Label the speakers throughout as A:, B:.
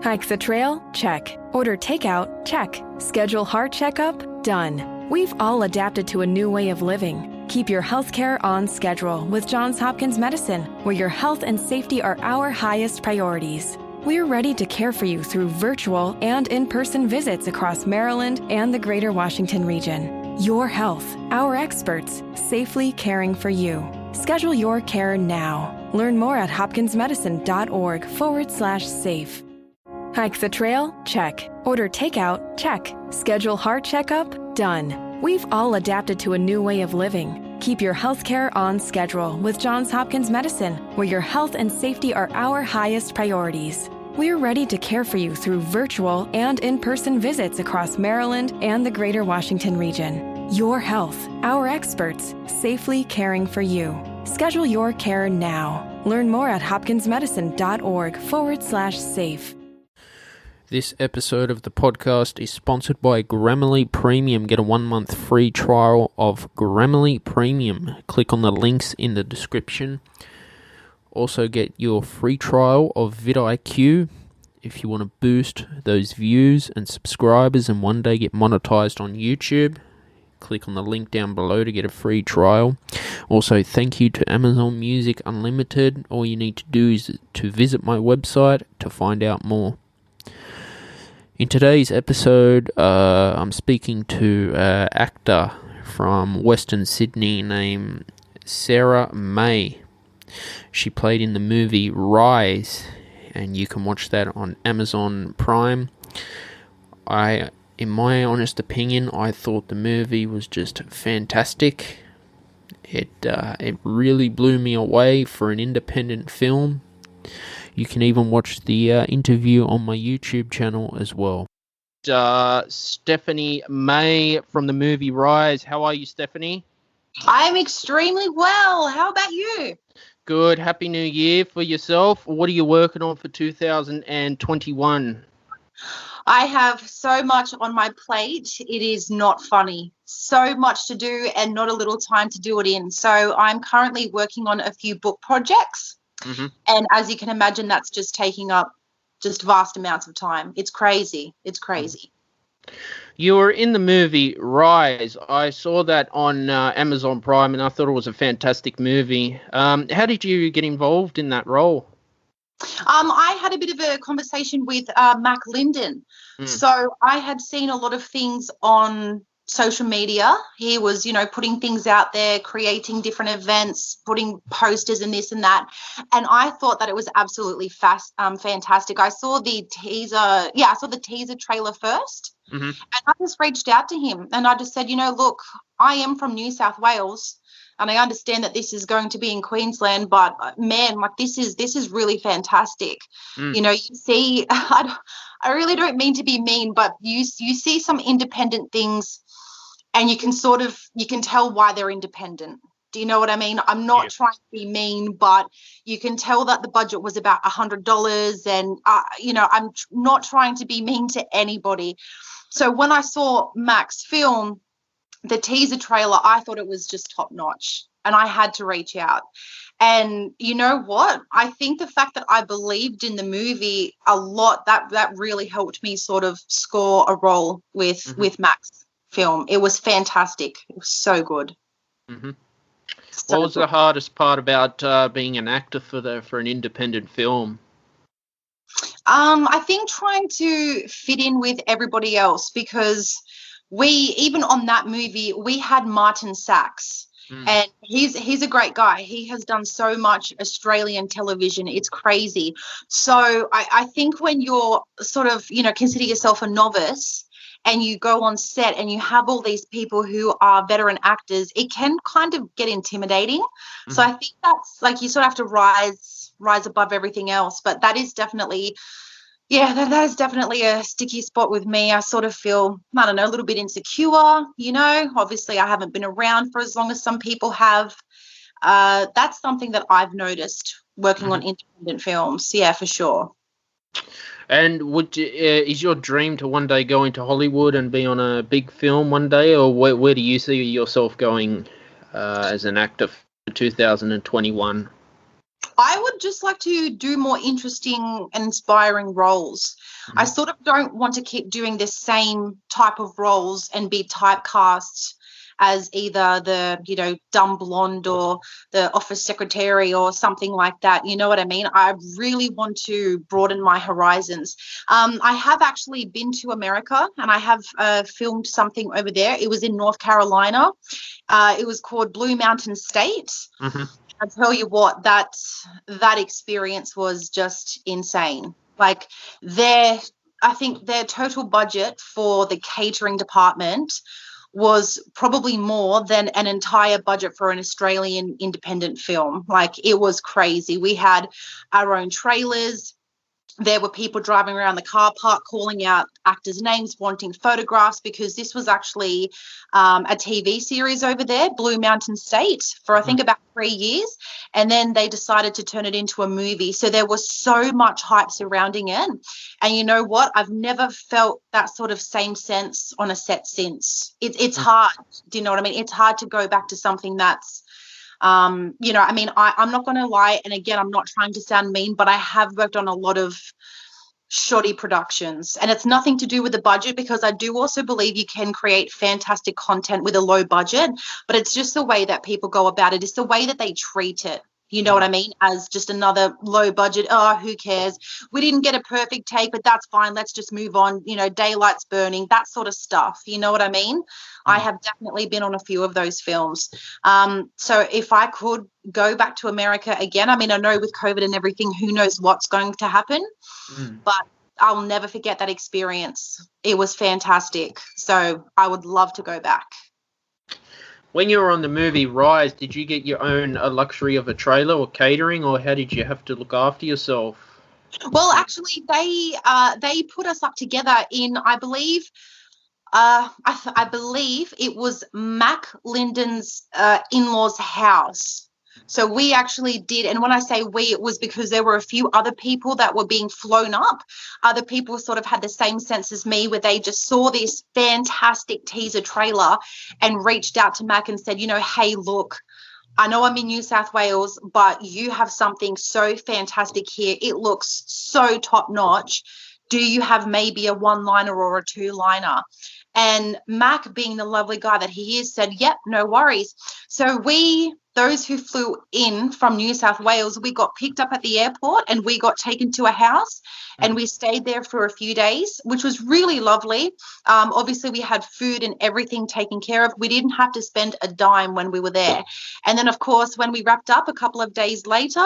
A: Hike the trail? Check. Order takeout? Check. Schedule heart checkup? Done. We've all adapted to a new way of living. Keep your healthcare on schedule with Johns Hopkins Medicine, where your health and safety are our highest priorities. We're ready to care for you through virtual and in-person visits across Maryland and the greater Washington region. Your health, our experts, safely caring for you. Schedule your care now. Learn more at hopkinsmedicine.org/safe. Hike the trail? Check. Order takeout? Check. Schedule heart checkup? Done. We've all adapted to a new way of living. Keep your healthcare on schedule with Johns Hopkins Medicine, where your health and safety are our highest priorities. We're ready to care for you through virtual and in-person visits across Maryland and the greater Washington region. Your health, our experts, safely caring for you. Schedule your care now. Learn more at hopkinsmedicine.org/safe.
B: This episode of the podcast is sponsored by Grammarly Premium. Get a 1-month free trial of Grammarly Premium. Click on the links in the description. Also get your free trial of vidIQ if you want to boost those views and subscribers and one day get monetized on YouTube. Click on the link down below to get a free trial. Also, thank you to Amazon Music Unlimited. All you need to do is to visit my website to find out more. In today's episode, I'm speaking to an actor from Western Sydney named Sarah May. She played in the movie Rise, and you can watch that on Amazon Prime. In my honest opinion, I thought the movie was just fantastic. It really blew me away for an independent film. You can even watch the interview on my YouTube channel as well. Stephanie May from the movie Rise. How are you, Stephanie?
C: I'm extremely well. How about you?
B: Good. Happy New Year for yourself. What are you working on for 2021?
C: I have so much on my plate. It is not funny. So much to do and not a little time to do it in. So I'm currently working on a few book projects. Mm-hmm. And as you can imagine, that's just taking up just vast amounts of time. It's crazy. It's crazy.
B: You were in the movie Rise. I saw that on Amazon Prime, and I thought it was a fantastic movie. How did you get involved in that role?
C: I had a bit of a conversation with Mac Linden. So I had seen a lot of things on social media. He was, putting things out there, creating different events, putting posters and this and that. And I thought that it was absolutely fantastic. I saw the teaser. I saw the teaser trailer first. Mm-hmm. And I just reached out to him and I just said, look, I am from New South Wales. And I understand that this is going to be in Queensland, but man, this is really fantastic. You see, I really don't mean to be mean, but you see some independent things and you can tell why they're independent. Do you know what I mean? I'm not trying to be mean, but you can tell that the budget was about $100 and, I'm not trying to be mean to anybody. So when I saw Mac's film, the teaser trailer, I thought it was just top notch and I had to reach out. And you know what? I think the fact that I believed in the movie a lot, that really helped me sort of score a role with Mac's film. It was fantastic. It was so good.
B: Mm-hmm. What was the hardest part about being an actor for an independent film?
C: I think trying to fit in with everybody else because even on that movie, we had Martin Sachs. And he's a great guy. He has done so much Australian television. It's crazy. So I think when you're sort of, consider yourself a novice and you go on set and you have all these people who are veteran actors, it can kind of get intimidating. Mm-hmm. So I think that's you sort of have to rise above everything else. But that is definitely that is definitely a sticky spot with me. I sort of feel, a little bit insecure, Obviously, I haven't been around for as long as some people have. That's something that I've noticed working on independent films. Yeah, for sure.
B: And is your dream to one day go into Hollywood and be on a big film one day, or where do you see yourself going as an actor for 2021?
C: I would just like to do more interesting and inspiring roles. I sort of don't want to keep doing the same type of roles and be typecast as either the, dumb blonde or the office secretary or something like that. You know what I mean? I really want to broaden my horizons. I have actually been to America and I have filmed something over there. It was in North Carolina. It was called Blue Mountain State.
B: Mm-hmm.
C: I tell you what, that experience was just insane. Like I think their total budget for the catering department was probably more than an entire budget for an Australian independent film. Like, it was crazy. We had our own trailers. There were people driving around the car park calling out actors' names, wanting photographs, because this was actually a TV series over there, Blue Mountain State, for I think about 3 years. And then they decided to turn it into a movie. So there was so much hype surrounding it. And you know what? I've never felt that sort of same sense on a set since. It's hard. Do you know what I mean? It's hard to go back to something that's, I'm not going to lie. And again, I'm not trying to sound mean, but I have worked on a lot of shoddy productions, and it's nothing to do with the budget, because I do also believe you can create fantastic content with a low budget, but it's just the way that people go about it. It's the way that they treat it. You know what I mean? As just another low budget. Oh, who cares? We didn't get a perfect take, but that's fine. Let's just move on. Daylight's burning, that sort of stuff. You know what I mean? I have definitely been on a few of those films. So if I could go back to America again, I mean, I know with COVID and everything, who knows what's going to happen, but I'll never forget that experience. It was fantastic. So I would love to go back.
B: When you were on the movie Rise, did you get your own luxury of a trailer or catering, or how did you have to look after yourself?
C: Well, actually, they put us up together in, I believe, I believe it was Mac Linden's in-laws' house. So we actually did, and when I say we, it was because there were a few other people that were being flown up. Other people sort of had the same sense as me, where they just saw this fantastic teaser trailer and reached out to Mac and said, hey, look, I know I'm in New South Wales, but you have something so fantastic here. It looks so top-notch. Do you have maybe a one-liner or a two-liner? And Mac, being the lovely guy that he is, said, yep, no worries. So those who flew in from New South Wales, we got picked up at the airport and we got taken to a house and we stayed there for a few days, which was really lovely. Obviously, we had food and everything taken care of. We didn't have to spend a dime when we were there. And then, of course, when we wrapped up a couple of days later,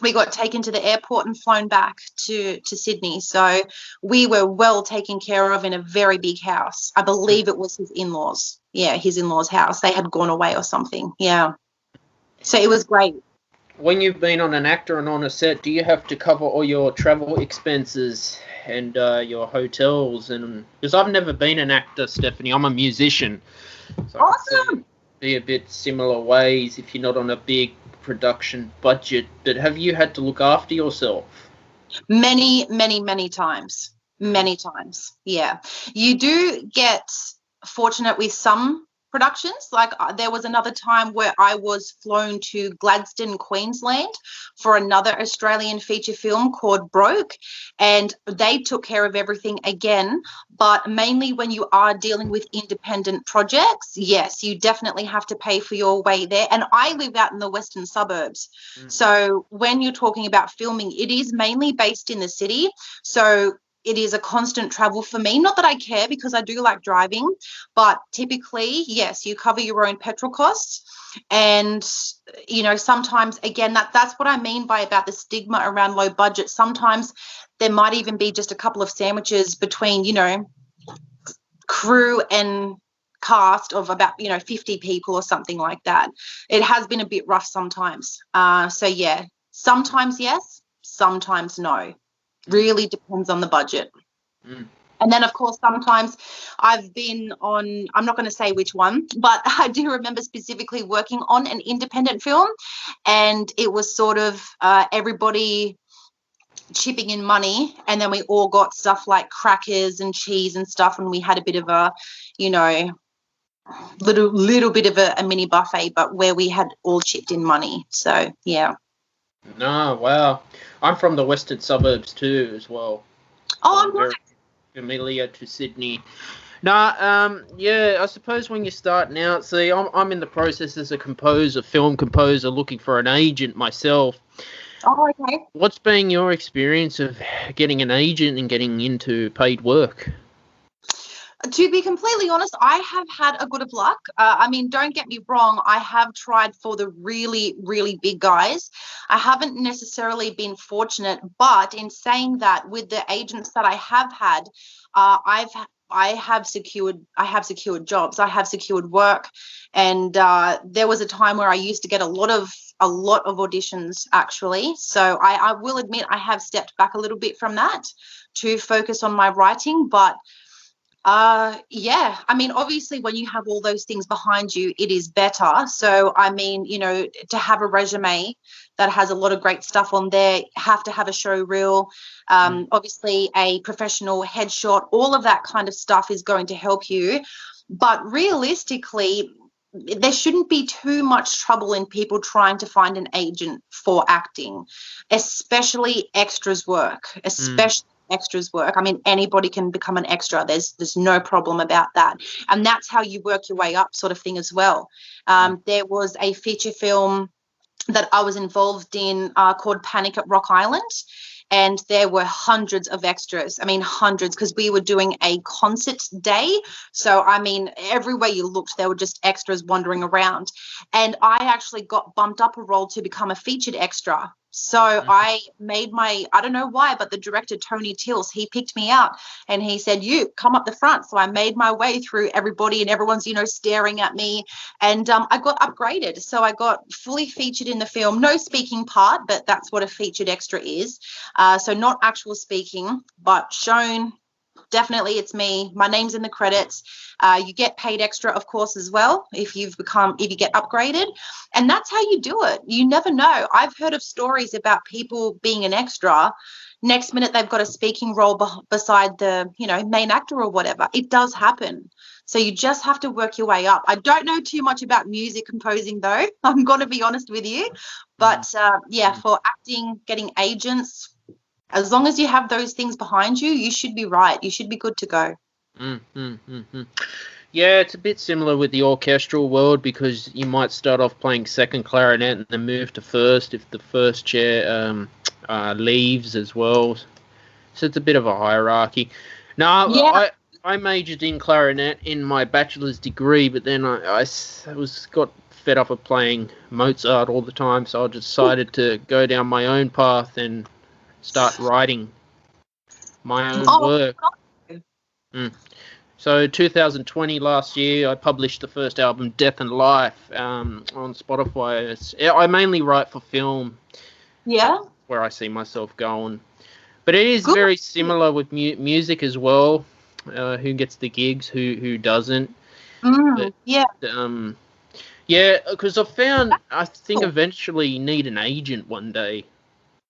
C: we got taken to the airport and flown back to Sydney. So we were well taken care of in a very big house. I believe it was his in-laws. Yeah, his in-laws' house. They had gone away or something. Yeah. So it was great.
B: When you've been on an actor and on a set, do you have to cover all your travel expenses and your hotels? And because I've never been an actor, Stephanie, I'm a musician. So
C: awesome.
B: Be a bit similar ways if you're not on a big production budget. But have you had to look after yourself?
C: Many, many, many times. Many times. Yeah. You do get fortunate with some productions. Like there was another time where I was flown to Gladstone, Queensland for another Australian feature film called Broke, and they took care of everything again. But mainly when you are dealing with independent projects, yes, you definitely have to pay for your way there. And I live out in the western suburbs. So when you're talking about filming, it is mainly based in the city. So it is a constant travel for me. Not that I care, because I do like driving, but typically, yes, you cover your own petrol costs. And, sometimes, again, that's what I mean by about the stigma around low budget. Sometimes there might even be just a couple of sandwiches between, crew and cast of about, 50 people or something like that. It has been a bit rough sometimes. So, yeah, sometimes yes, sometimes no. Really depends on the budget. And then, of course, sometimes I've been on, I'm not going to say which one, but I do remember specifically working on an independent film, and it was sort of everybody chipping in money, and then we all got stuff like crackers and cheese and stuff, and we had a bit of a, little bit of a mini buffet, but where we had all chipped in money. So, yeah.
B: No, wow. I'm from the western suburbs too, as well.
C: Oh,
B: I'm very familiar to Sydney. Nah, yeah, I suppose when you're starting out, see, I'm in the process as a composer, film composer, looking for an agent myself.
C: Oh, okay.
B: What's been your experience of getting an agent and getting into paid work?
C: To be completely honest, I have had a good of luck. I mean, don't get me wrong. I have tried for the really, really big guys. I haven't necessarily been fortunate, but in saying that, with the agents that I have had, I have secured jobs. I have secured work, and there was a time where I used to get a lot of auditions actually. So I will admit I have stepped back a little bit from that to focus on my writing, but. Yeah, I mean, obviously, when you have all those things behind you, it is better. So, I mean, to have a resume that has a lot of great stuff on there, have to have a show reel, obviously a professional headshot, all of that kind of stuff is going to help you. But realistically, there shouldn't be too much trouble in people trying to find an agent for acting, especially extras work, extras work. I mean, anybody can become an extra. There's no problem about that. And that's how you work your way up, sort of thing as well. There was a feature film that I was involved in called Panic at Rock Island. And there were hundreds of extras. I mean, hundreds, because we were doing a concert day. So, I mean, everywhere you looked, there were just extras wandering around. And I actually got bumped up a role to become a featured extra. So I made I don't know why, but the director, Tony Tills, he picked me out and he said, you come up the front. So I made my way through everybody and everyone's, staring at me. And I got upgraded. So I got fully featured in the film, no speaking part, but that's what a featured extra is. So not actual speaking, but shown. Definitely, it's me. My name's in the credits. You get paid extra, of course, as well if you get upgraded, and that's how you do it. You never know. I've heard of stories about people being an extra. Next minute, they've got a speaking role beside the main actor or whatever. It does happen. So you just have to work your way up. I don't know too much about music composing, though. I'm going to be honest with you, but for acting, getting agents. As long as you have those things behind you, you should be right. You should be good to go.
B: Yeah, it's a bit similar with the orchestral world because you might start off playing second clarinet and then move to first if the first chair leaves as well. So it's a bit of a hierarchy. No, I majored in clarinet in my bachelor's degree, but then I got fed up of playing Mozart all the time, so I decided to go down my own path and start writing my own work. So 2020, last year, I published the first album, Death and Life, on Spotify. I mainly write for film.
C: Yeah.
B: Where I see myself going. But it is very similar with music as well. Who gets the gigs, who doesn't.
C: Yeah,
B: because I think eventually you need an agent one day.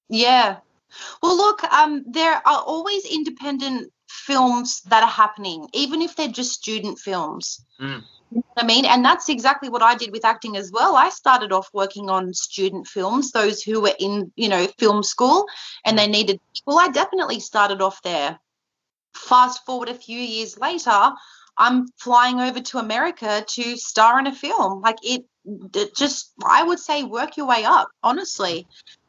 B: Yeah.
C: Well, look, there are always independent films that are happening, even if they're just student films. You know what I mean? And that's exactly what I did with acting as well. I started off working on student films, those who were in, film school and they needed people. I definitely started off there. Fast forward a few years later, I'm flying over to America to star in a film. Like it just, I would say, work your way up, honestly.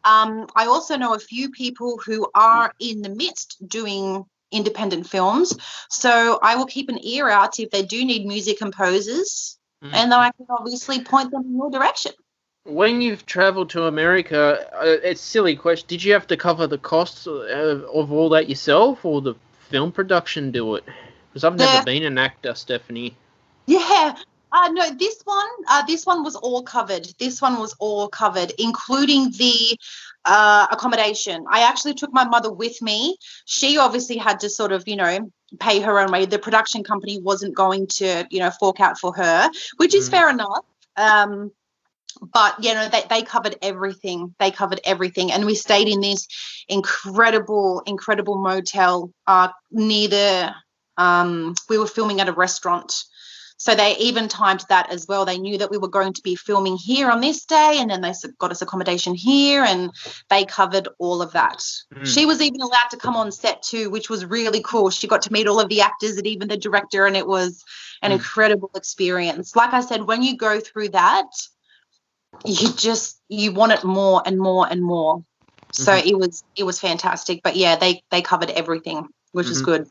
C: I also know a few people who are in the midst doing independent films, so I will keep an ear out if they do need music composers, and then I can obviously point them in your direction.
B: When you've travelled to America, it's a silly question, did you have to cover the costs of all that yourself, or the film production do it? Because I've never been an actor, Stephanie.
C: Yeah. No, this one was all covered. This one was all covered, including the accommodation. I actually took my mother with me. She obviously had to sort of, pay her own way. The production company wasn't going to, fork out for her, which is fair enough. But, they covered everything. They covered everything. And we stayed in this incredible motel near we were filming at a restaurant. So they even timed that as well. They knew that we were going to be filming here on this day, and then they got us accommodation here, and they covered all of that. She was even allowed to come on set too, which was really cool. She got to meet all of the actors and even the director, and it was an incredible experience. Like I said, when you go through that, you want it more and more and more. So it was fantastic. But yeah, they covered everything, which is good.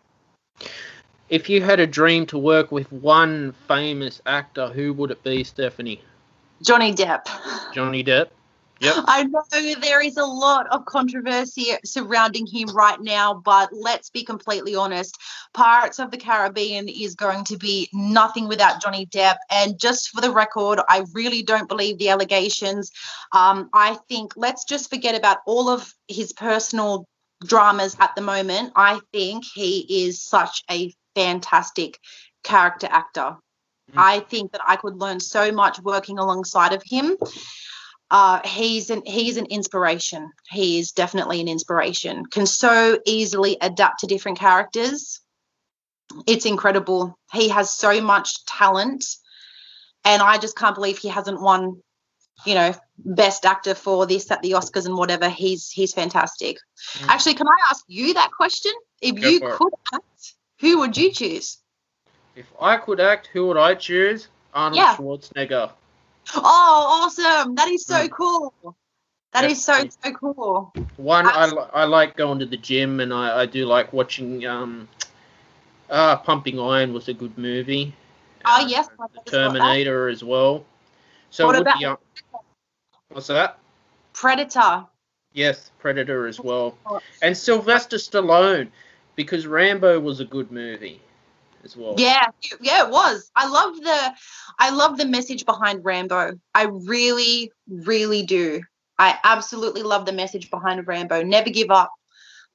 B: If you had a dream to work with one famous actor, who would it be, Stephanie?
C: Johnny Depp.
B: Johnny Depp? Yep.
C: I know there is a lot of controversy surrounding him right now, but let's be completely honest. Pirates of the Caribbean is going to be nothing without Johnny Depp. And just for the record, I really don't believe the allegations. I think let's just forget about all of his personal dramas at the moment. I think he is such a fantastic character actor. I think that I could learn so much working alongside of him. He's an inspiration. He is definitely an inspiration. Can so easily adapt to different characters. It's incredible. He has so much talent, and I just can't believe he hasn't won, best actor for this at the Oscars and whatever. He's fantastic. Actually, can I ask you that question? If you could act, who would you choose?
B: If I could act, who would I choose? Arnold Schwarzenegger.
C: Oh, awesome. That is so cool. That is so cool.
B: One, I like going to the gym, and I do like watching Pumping Iron was a good movie.
C: Oh, yes.
B: Terminator as well. So
C: what
B: it would
C: about
B: be, what's that?
C: Predator.
B: Yes, Predator as well. And Sylvester Stallone, because Rambo was a good movie as well.
C: Yeah, it was. I love the message behind Rambo. I really, really do. I absolutely love the message behind Rambo. Never give up.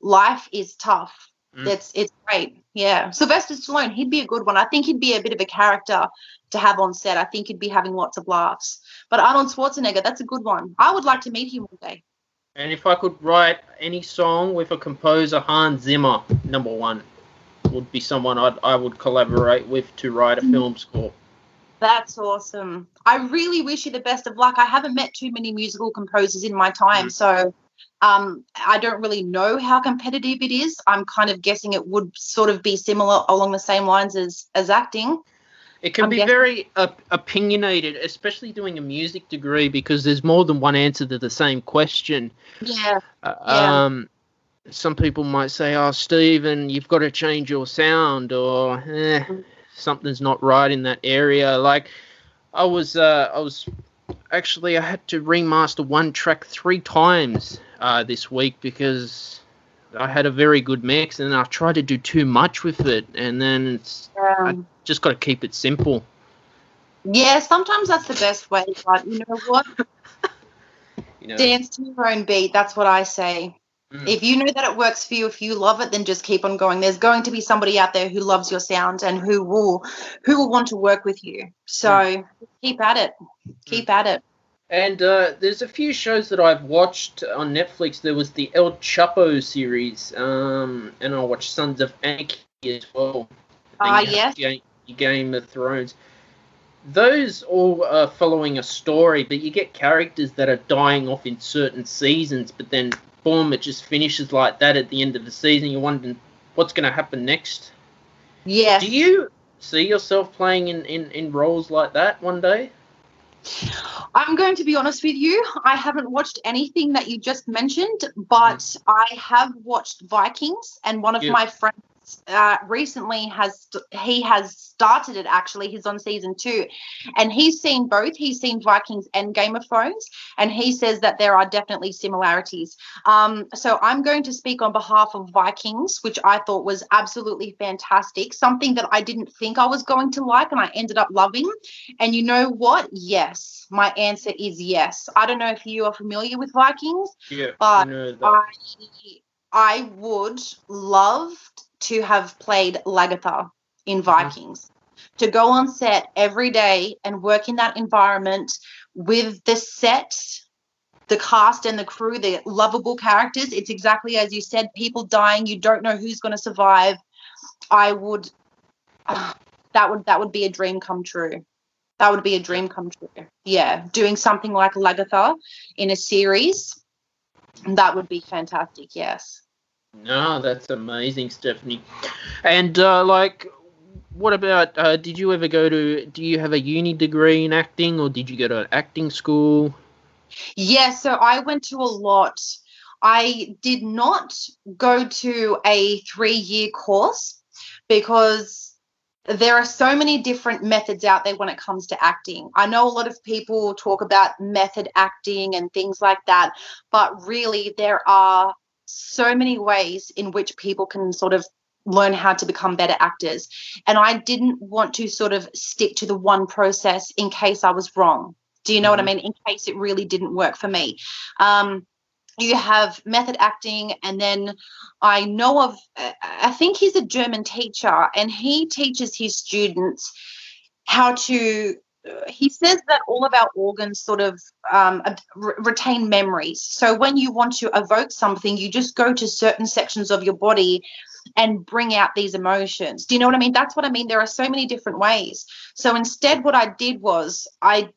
C: Life is tough. It's great. Yeah. Sylvester Stallone, he'd be a good one. I think he'd be a bit of a character to have on set. I think he'd be having lots of laughs. But Arnold Schwarzenegger, that's a good one. I would like to meet him one day.
B: And if I could write any song with a composer, Hans Zimmer, number one, would be someone I would collaborate with to write a film score.
C: That's awesome. I really wish you the best of luck. I haven't met too many musical composers in my time, so I don't really know how competitive it is. I'm kind of guessing it would sort of be similar along the same lines as acting.
B: It can be very opinionated, especially doing a music degree, because there's more than one answer to the same question.
C: Yeah.
B: Some people might say, "Oh, Stephen, you've got to change your sound," or something's not right in that area. Like, I had to remaster one track 3 times this week because I had a very good mix, and I tried to do too much with it, and then I just got to keep it simple.
C: Yeah, sometimes that's the best way, but you know what? Dance to your own beat. That's what I say. If you know that it works for you, if you love it, then just keep on going. There's going to be somebody out there who loves your sound and who will want to work with you. So keep at it. Keep at it.
B: And there's a few shows that I've watched on Netflix. There was the El Chapo series, and I watched Sons of Anarchy as well.
C: Yes.
B: Game of Thrones. Those all are following a story, but you get characters that are dying off in certain seasons, but then boom, it just finishes like that at the end of the season. You're wondering what's going to happen next.
C: Yes.
B: Do you see yourself playing in roles like that one day?
C: I'm going to be honest with you. I haven't watched anything that you just mentioned, but I have watched Vikings, and one of my friends recently has started it. Actually, he's on season 2, and he's seen both. He's seen Vikings and Game of Thrones, and he says that there are definitely similarities. So I'm going to speak on behalf of Vikings, which I thought was absolutely fantastic, something that I didn't think I was going to like, and I ended up loving. And you know what? Yes, my answer is yes. I don't know if you are familiar with Vikings, but I would love to have played Lagertha in Vikings, to go on set every day and work in that environment with the set, the cast and the crew, the lovable characters. It's exactly as you said, people dying, you don't know who's going to survive. I would that would be a dream come true. That would be a dream come true. Yeah, doing something like Lagatha in a series, that would be fantastic. Yes.
B: No, that's amazing, Stephanie. And what about? Do you have a uni degree in acting, or did you go to an acting school?
C: Yeah, so I went to a lot. I did not go to a 3-year course because there are so many different methods out there when it comes to acting. I know a lot of people talk about method acting and things like that, but really there are so many ways in which people can sort of learn how to become better actors. And I didn't want to sort of stick to the one process in case I was wrong. Do you know what I mean? In case it really didn't work for me. You have method acting, and then I know of, I think he's a German teacher, and he teaches his students how to, he says that all of our organs sort of retain memories. So when you want to evoke something, you just go to certain sections of your body and bring out these emotions. Do you know what I mean? That's what I mean. There are so many different ways. So instead what I did was I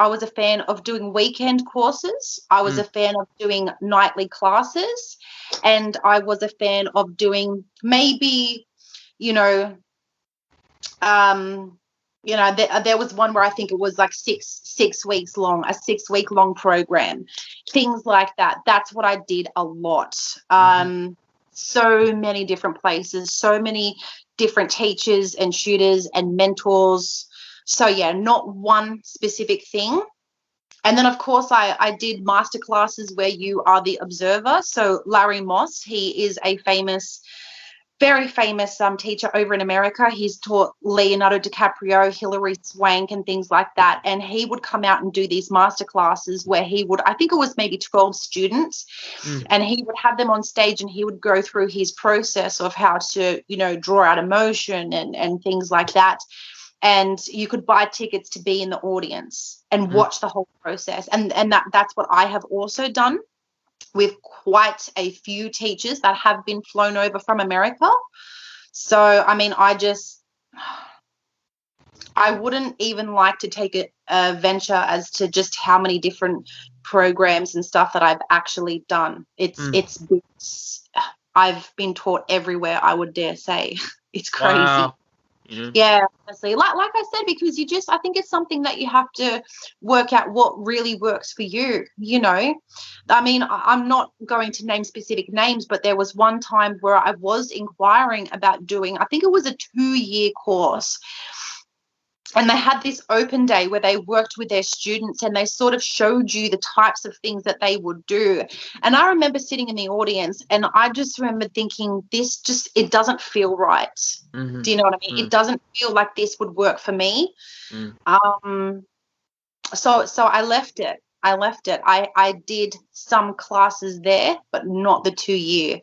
C: was a fan of doing weekend courses. I was a fan of doing nightly classes, and I was a fan of doing maybe, there was one where I think it was like six weeks long, a 6-week long program, things like that. That's what I did a lot. So many different places, so many different teachers and shooters and mentors. So yeah, not one specific thing. And then of course I did master classes where you are the observer. So Larry Moss, he is a very famous teacher over in America. He's taught Leonardo DiCaprio, Hilary Swank, and things like that. And he would come out and do these master classes where he would, I think it was maybe 12 students, and he would have them on stage, and he would go through his process of how to, draw out emotion and things like that. And you could buy tickets to be in the audience and watch the whole process. And that's what I have also done with quite a few teachers that have been flown over from America. So, I mean, I wouldn't even like to take a venture as to just how many different programs and stuff that I've actually done. I've been taught everywhere, I would dare say. It's crazy.
B: Wow.
C: Yeah, honestly, like I said, because I think it's something that you have to work out what really works for you. I mean, I'm not going to name specific names, but there was one time where I was inquiring about doing, I think it was a 2-year course. And they had this open day where they worked with their students, and they sort of showed you the types of things that they would do. And I remember sitting in the audience, and I just remember thinking, it doesn't feel right. Do you know what I mean? It doesn't feel like this would work for me. So I left it. I did some classes there, but not the 2-year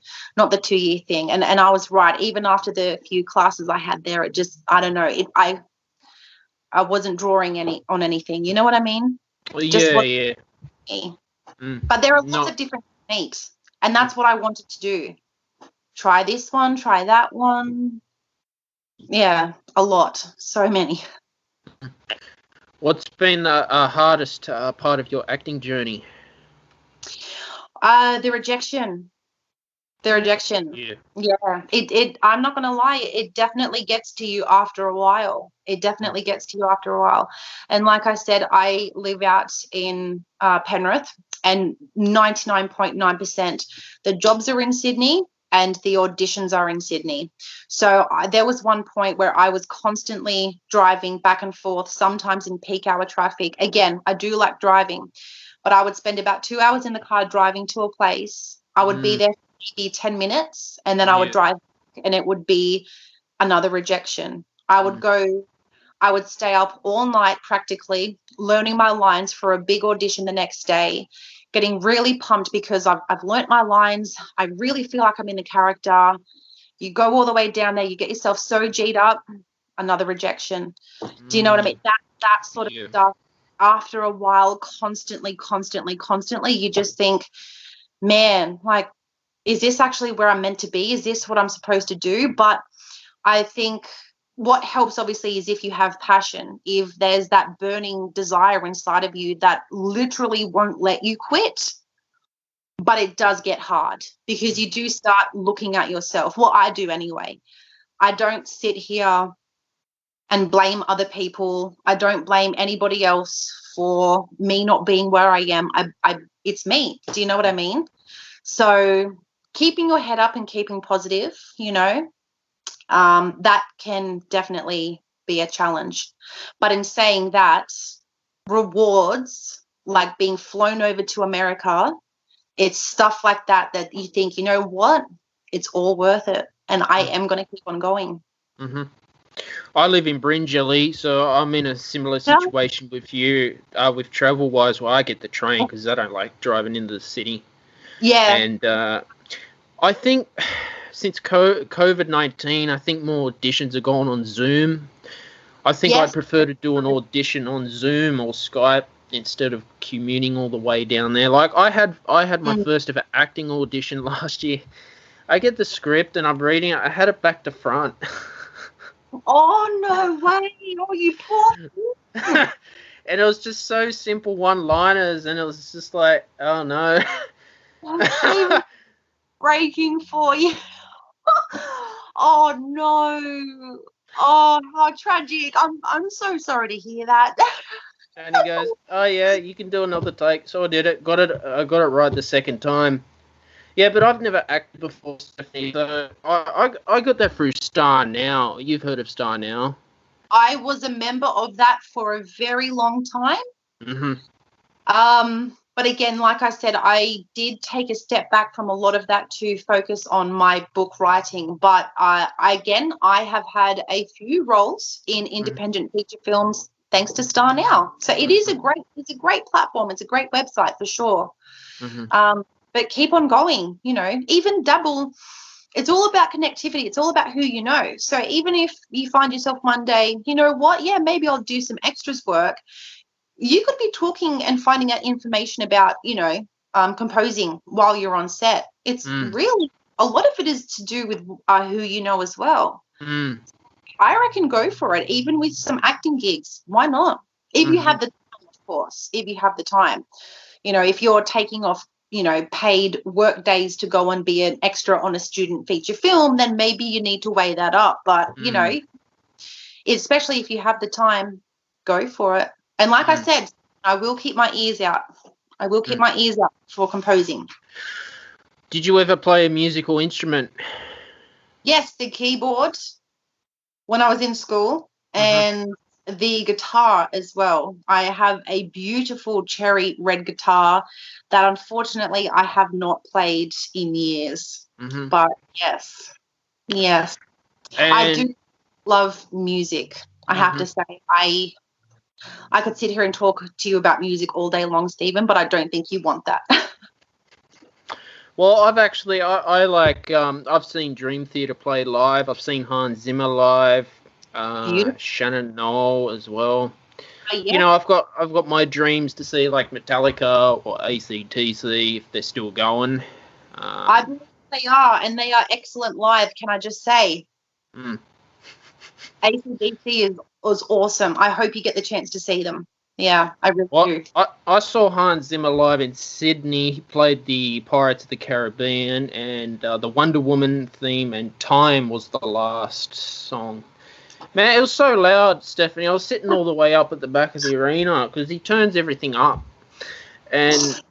C: thing. And I was right. Even after the few classes I had there, it just, I don't know, I wasn't drawing on anything. You know what I mean?
B: Well, yeah.
C: But there are lots of different techniques, and that's what I wanted to do. Try this one, try that one. Yeah, a lot. So many.
B: What's been the hardest part of your acting journey?
C: The rejection. Yeah. I'm not gonna lie, it definitely gets to you after a while. And like I said, I live out in Penrith, and 99.9% the jobs are in Sydney and the auditions are in Sydney. So there was one point where I was constantly driving back and forth, sometimes in peak hour traffic. Again, I do like driving, but I would spend about 2 hours in the car driving to a place. I would be there maybe 10 minutes, and then I would drive, and it would be another rejection. I would stay up all night practically learning my lines for a big audition the next day, getting really pumped because I've learnt my lines. I really feel like I'm in the character. You go all the way down there, you get yourself so G'd up, another rejection. Do you know what I mean? That sort of stuff. After a while, constantly, you just think, man, like, is this actually where I'm meant to be? Is this what I'm supposed to do? But I think what helps obviously is if you have passion, if there's that burning desire inside of you that literally won't let you quit. But it does get hard because you do start looking at yourself. Well, I do anyway. I don't sit here and blame other people. I don't blame anybody else for me not being where I am. It's me. Do you know what I mean? So keeping your head up and keeping positive, that can definitely be a challenge. But in saying that, rewards like being flown over to America, it's stuff like that you think, you know what, it's all worth it, and I am going to keep on going.
B: Mm-hmm. I live in Bringelly, so I'm in a similar situation with you, with travel-wise, where I get the train because I don't like driving into the city.
C: Yeah.
B: And I think since COVID-19, I think more auditions are going on Zoom. I think I'd prefer to do an audition on Zoom or Skype instead of commuting all the way down there. Like I had my first ever acting audition last year. I get the script and I'm reading it. I had it back to front.
C: Oh, no way. Oh, you poor.
B: And it was just so simple one-liners, and it was just like, oh, no.
C: I'm breaking for you. Oh, no. Oh, how tragic. I'm so sorry to hear that.
B: And he goes, oh, yeah, you can do another take. So I did it. I got it right the second time. Yeah, but I've never acted before, Stephanie. So I got that through Star Now. You've heard of Star Now?
C: I was a member of that for a very long time.
B: Mm-hmm.
C: But again, like I said, I did take a step back from a lot of that to focus on my book writing. But I have had a few roles in independent feature films thanks to Star Now. So it's a great platform. It's a great website for sure.
B: Mm-hmm.
C: But keep on going, even double. It's all about connectivity. It's all about who you know. So even if you find yourself one day, you know what, yeah, maybe I'll do some extras work. You could be talking and finding out information about, composing while you're on set. It's really, a lot of it is to do with who you know as well. I reckon go for it, even with some acting gigs. Why not? If you have the time, of course, if you have the time. If you're taking off, paid work days to go and be an extra on a student feature film, then maybe you need to weigh that up. But, especially if you have the time, go for it. And like I said, I will keep my ears out. I will keep my ears out for composing.
B: Did you ever play a musical instrument?
C: Yes, the keyboard when I was in school and the guitar as well. I have a beautiful cherry red guitar that unfortunately I have not played in years. But yes. And I do love music. I have to say, I could sit here and talk to you about music all day long, Stephen, but I don't think you want that.
B: Well, I like, I've seen Dream Theater play live. I've seen Hans Zimmer live, Shannon Knoll as well.
C: Yeah.
B: I've got my dreams to see like Metallica or AC/DC if they're still going.
C: I believe they are, and they are excellent live, can I just say. AC/DC was awesome. I hope you get the chance to see them. Yeah, I really do.
B: I saw Hans Zimmer live in Sydney. He played the Pirates of the Caribbean and the Wonder Woman theme, and Time was the last song. Man, it was so loud, Stephanie. I was sitting all the way up at the back of the arena because he turns everything up. And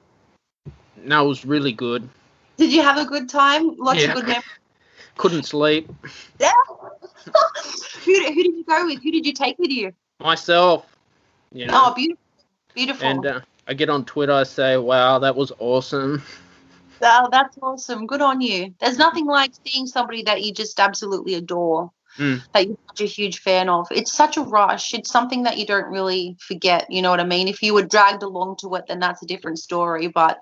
B: no, it was really good.
C: Did you have a good time? Lots of good memories?
B: Couldn't sleep.
C: Yeah. Who did you go with? Who did you take with you?
B: Myself.
C: Oh, beautiful.
B: And I get on Twitter, I say, wow, that was awesome.
C: Oh, that's awesome. Good on you. There's nothing like seeing somebody that you just absolutely adore, that you're such a huge fan of. It's such a rush. It's something that you don't really forget, you know what I mean? If you were dragged along to it, then that's a different story. But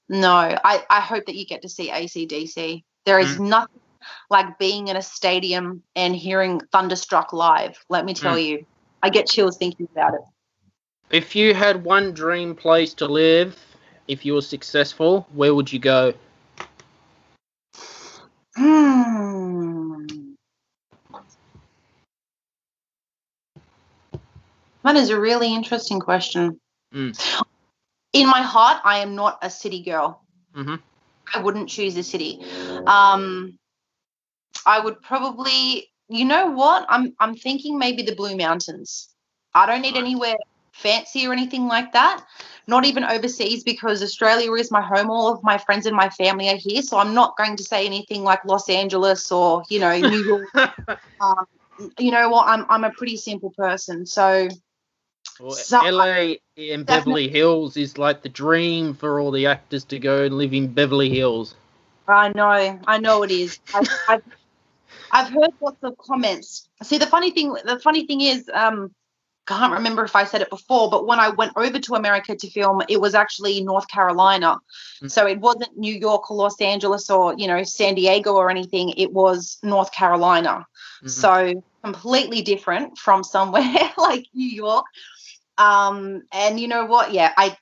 C: no, I hope that you get to see AC/DC. There is nothing like being in a stadium and hearing Thunderstruck live, let me tell you. I get chills thinking about it.
B: If you had one dream place to live, if you were successful, where would you go?
C: That is a really interesting question.
B: Mm.
C: In my heart, I am not a city girl.
B: Mm-hmm.
C: I wouldn't choose a city. I would probably, you know what? I'm thinking maybe the Blue Mountains. I don't need anywhere fancy or anything like that. Not even overseas, because Australia is my home. All of my friends and my family are here, so I'm not going to say anything like Los Angeles or New York. You know what? I'm a pretty simple person, so.
B: Well,
C: So
B: LA and Beverly Hills is like the dream for all the actors to go and live in Beverly Hills.
C: I know it is. I've heard lots of comments. See, the funny thing is, can't remember if I said it before, but when I went over to America to film, it was actually North Carolina. So it wasn't New York or Los Angeles or, San Diego or anything. It was North Carolina. So completely different from somewhere like New York. And you know what? Yeah, I'm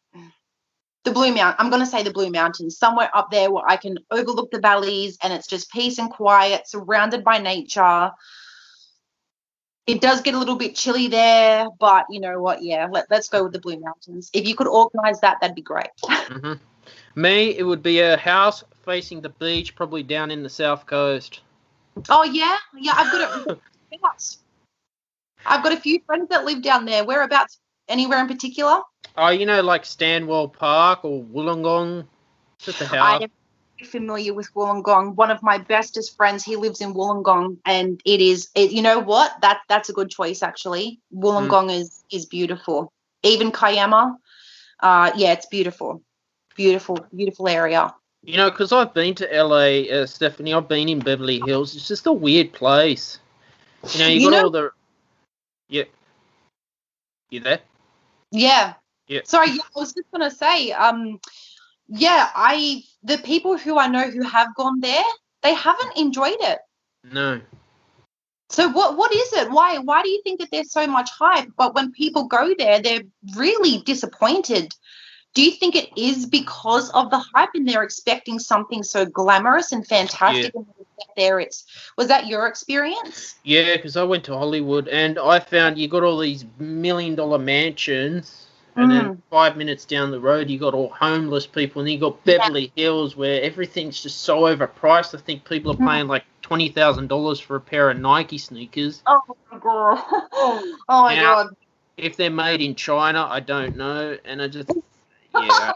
C: going to say the Blue Mountains, somewhere up there where I can overlook the valleys and it's just peace and quiet, surrounded by nature. It does get a little bit chilly there, but you know what? Yeah, let's go with the Blue Mountains. If you could organise that, that'd be great.
B: Me, it would be a house facing the beach, probably down in the South Coast.
C: Oh, yeah? Yeah, I've got a few friends that live down there. Whereabouts? Anywhere in particular?
B: Oh, like Stanwell Park or Wollongong? Just a house.
C: I am familiar with Wollongong. One of my bestest friends, he lives in Wollongong, and you know what? That's a good choice, actually. Wollongong is beautiful. Even Kiama, yeah, it's beautiful. Beautiful area.
B: Because I've been to LA, Stephanie, I've been in Beverly Hills. It's just a weird place. You got all the... Yeah. You there?
C: Yeah.
B: Yeah.
C: Sorry, I was just going to say, the people who I know who have gone there, they haven't enjoyed it.
B: No.
C: So what is it? Why do you think that there's so much hype, but when people go there, they're really disappointed? Do you think it is because of the hype and they're expecting something so glamorous and fantastic?
B: Yeah.
C: And when they get there, was that your experience?
B: Yeah, because I went to Hollywood and I found you got all these $1 million mansions, and then 5 minutes down the road you got all homeless people, and you got Beverly Hills where everything's just so overpriced. I think people are paying like $20,000 for a pair of Nike sneakers.
C: Oh my god! Oh my god!
B: If they're made in China, I don't know, and I just. Yeah.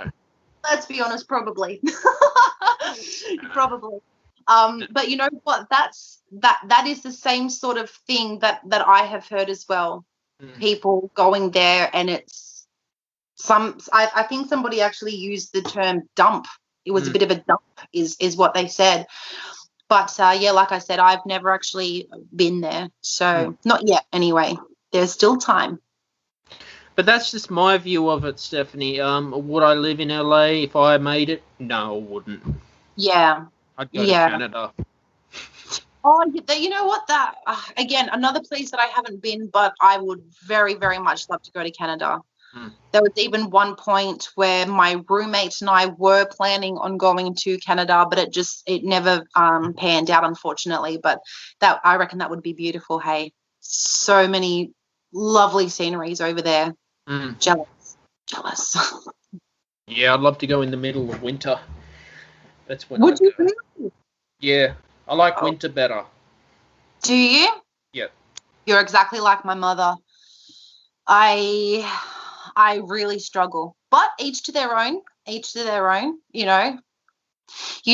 C: Let's be honest, probably. Probably. But you know what? That is the same sort of thing that I have heard as well. People going there, and it's I think somebody actually used the term dump. It was a bit of a dump, is what they said. But like I said, I've never actually been there, so not yet. Anyway, there's still time.
B: But that's just my view of it, Stephanie. Would I live in LA if I made it? No, I wouldn't.
C: Yeah.
B: I'd go to Canada.
C: Oh, you know what? That again, another place that I haven't been, but I would very, very much love to go to Canada. There was even one point where my roommate and I were planning on going to Canada, but it never panned out, unfortunately. But I reckon that would be beautiful. Hey, so many lovely sceneries over there. Jealous.
B: Yeah, I'd love to go in the middle of winter. That's when
C: Would you?
B: Yeah, I like winter better.
C: Do you?
B: Yeah. You're
C: exactly like my mother. I really struggle, but each to their own. You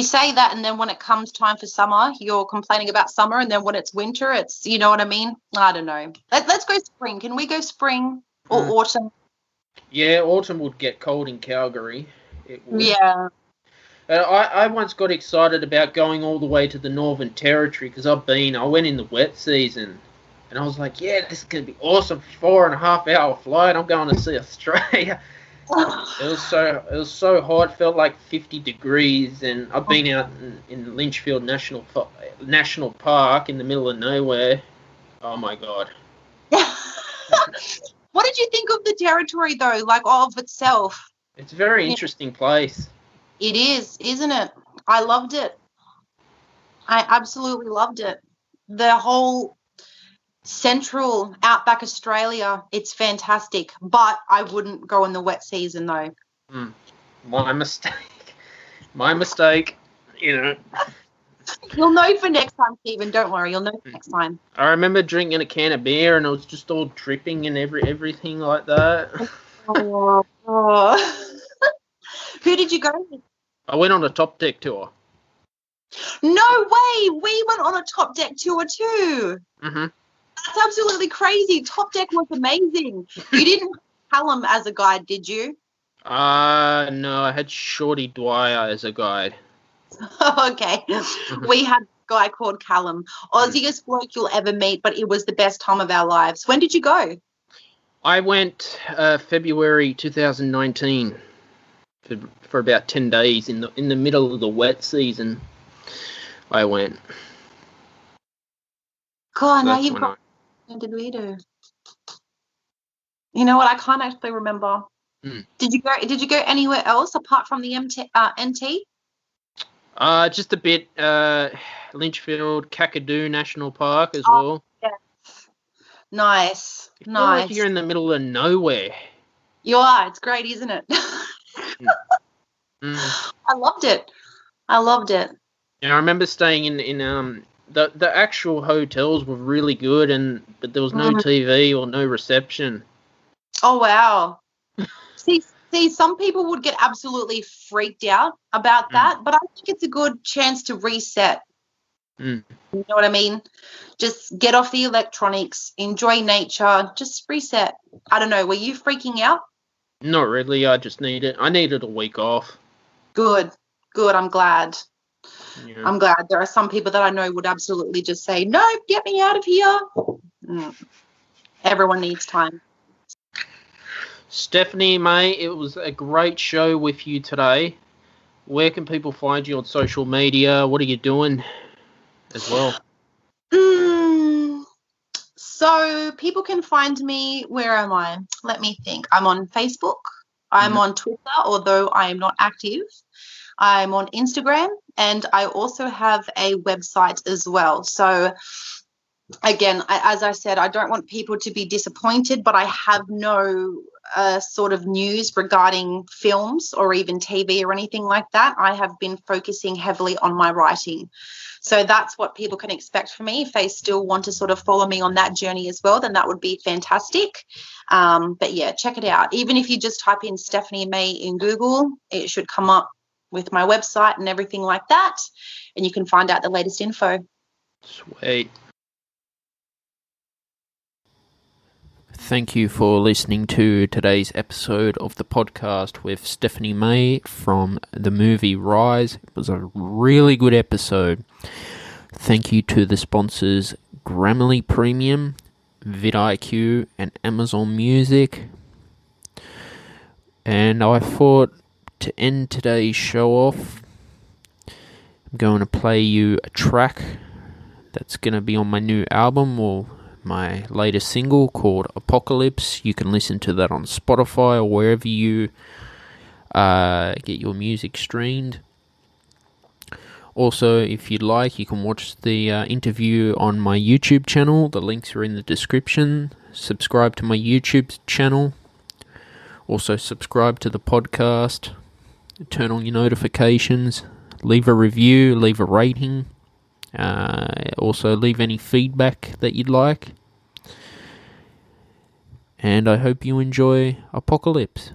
C: say that, and then when it comes time for summer, you're complaining about summer, and then when it's winter, it's, you know what I mean? I don't know. Let's go spring. Can we go spring or autumn?
B: Yeah, autumn would get cold in Calgary. It would.
C: Yeah.
B: I once got excited about going all the way to the Northern Territory because I went in the wet season, and I was like, yeah, this is going to be awesome. 4.5 hour flight. I'm going to see Australia. It was so hot. Felt like 50 degrees, and I've been out in Lynchfield National Park in the middle of nowhere. Oh my god!
C: What did you think of the territory, though? Like, of itself?
B: It's a very interesting place.
C: It is, isn't it? I loved it. I absolutely loved it. The whole Central Outback Australia. It's fantastic, but I wouldn't go in the wet season though.
B: My mistake. My mistake. You know.
C: You'll know for next time, Stephen. Don't worry. You'll know for next time.
B: I remember drinking a can of beer and it was just all dripping and everything like that.
C: Oh. Who did you go with?
B: I went on a top deck tour.
C: No way. We went on a top deck tour too.
B: Mm-hmm.
C: That's absolutely crazy. Top deck was amazing. You didn't have Callum as a guide, did you?
B: No, I had Shorty Dwyer as a guide.
C: Okay. We had a guy called Callum. Aussiest bloke you'll ever meet, but it was the best time of our lives. When did you go?
B: I went February 2019 for about 10 days in the middle of the wet season. I went.
C: God, now you've got. When did we do? You know what? I can't actually remember. Did you go anywhere else apart from the NT?
B: Just a bit. Lynchfield, Kakadu National Park as well.
C: Yeah. Nice.
B: You feel like you're in the middle of nowhere.
C: You are. It's great, isn't it? I loved it.
B: Yeah, I remember staying in the actual hotels were really good, but there was no TV or no reception.
C: Oh wow. See, some people would get absolutely freaked out about that, but I think it's a good chance to reset. You know what I mean? Just get off the electronics, enjoy nature, just reset. I don't know. Were you freaking out?
B: Not really. I needed a week off.
C: Good. I'm glad.
B: Yeah.
C: I'm glad. There are some people that I know would absolutely just say, no, get me out of here. Everyone needs time.
B: Stephanie May, it was a great show with you today. Where can people find you on social media? What are you doing as well?
C: So people can find me, where am I? Let me think. I'm on Facebook. I'm on Twitter, although I am not active. I'm on Instagram, and I also have a website as well. So again, as I said, I don't want people to be disappointed, but I have no sort of news regarding films or even TV or anything like that. I have been focusing heavily on my writing. So that's what people can expect from me. If they still want to sort of follow me on that journey as well, then that would be fantastic. But yeah, check it out. Even if you just type in Stephanie May in Google, it should come up with my website and everything like that. And you can find out the latest info.
B: Sweet. Thank you for listening to today's episode of the podcast with Stephanie May from the movie Rise. It was a really good episode. Thank you to the sponsors Grammarly Premium, vidIQ, and Amazon Music. And I thought to end today's show off, I'm going to play you a track that's going to be on my new album, or my latest single called Apocalypse. You can listen to that on Spotify or wherever you get your music streamed. Also, if you'd like, you can watch the interview on my YouTube channel. The links are in the description. Subscribe to my YouTube channel. Also, subscribe to the podcast. Turn on your notifications. Leave a review. Leave a rating. Also, leave any feedback that you'd like. And I hope you enjoy Apocalypse.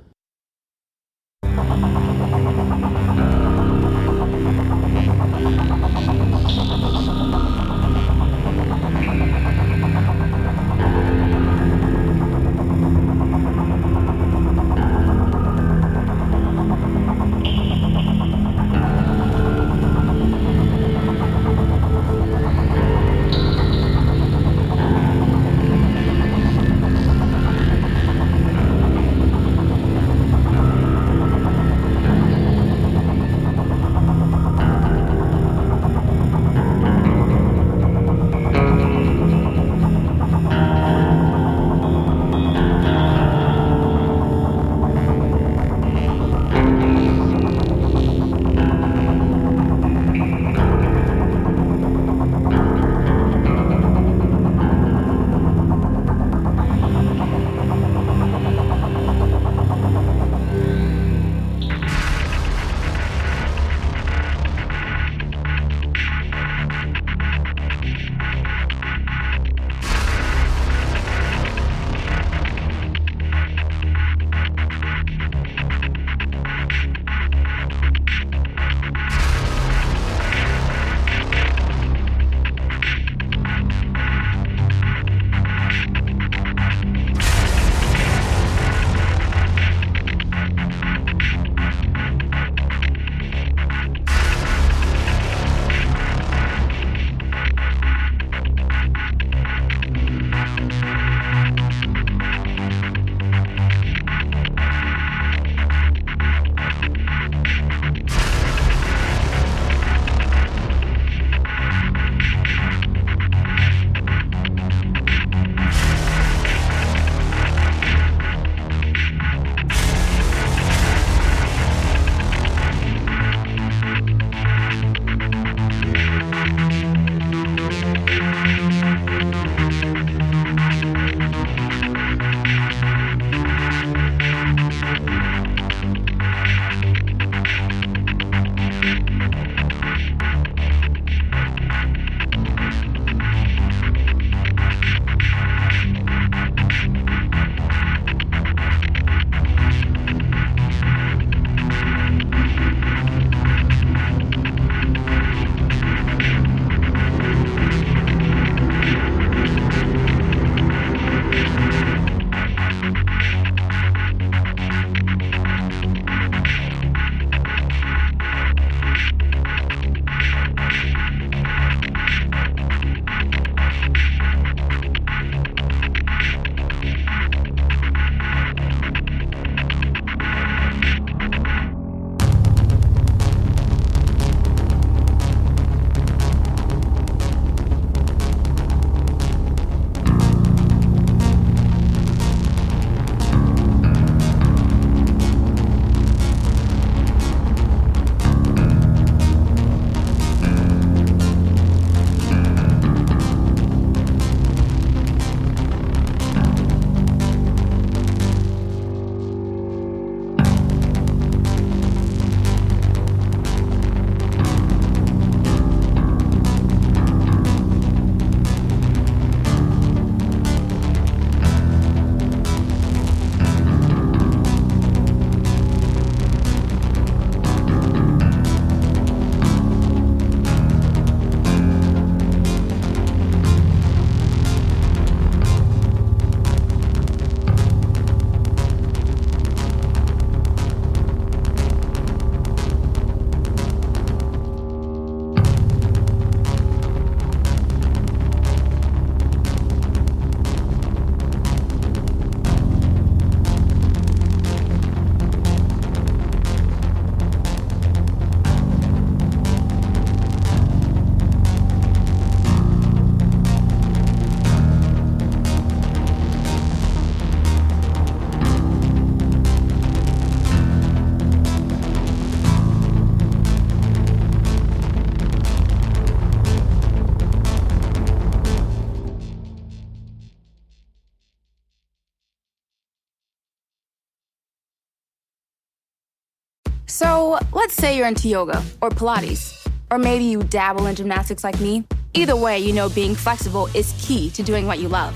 D: So, let's say you're into yoga or Pilates, or maybe you dabble in gymnastics like me. Either way, you know being flexible is key to doing what you love.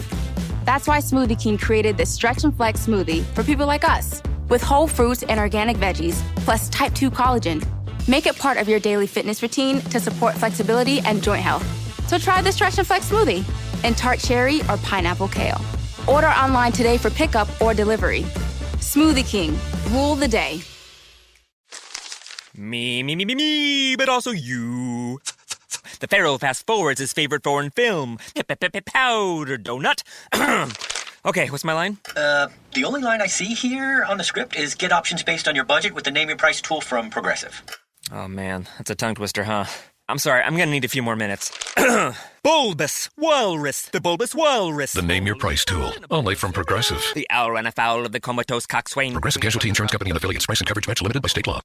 D: That's why Smoothie King created this Stretch and Flex smoothie for people like us, with whole fruits and organic veggies, plus type 2 collagen. Make it part of your daily fitness routine to support flexibility and joint health. So try the Stretch and Flex smoothie in tart cherry or pineapple kale. Order online today for pickup or delivery. Smoothie King, rule the day.
E: Me, but also you. The Pharaoh fast forwards his favorite foreign film, Powder Donut. Okay, what's my line?
F: The only line I see here on the script is get options based on your budget with the Name Your Price tool from Progressive.
E: Oh man, that's a tongue twister, huh? I'm sorry, I'm gonna need a few more minutes. Bulbous Walrus, the Bulbous Walrus.
G: The Name Your Price tool, only from Progressive.
E: The owl ran afoul of the comatose coxswain.
G: Progressive Casualty Insurance Company and affiliates. Price and coverage match limited by state law.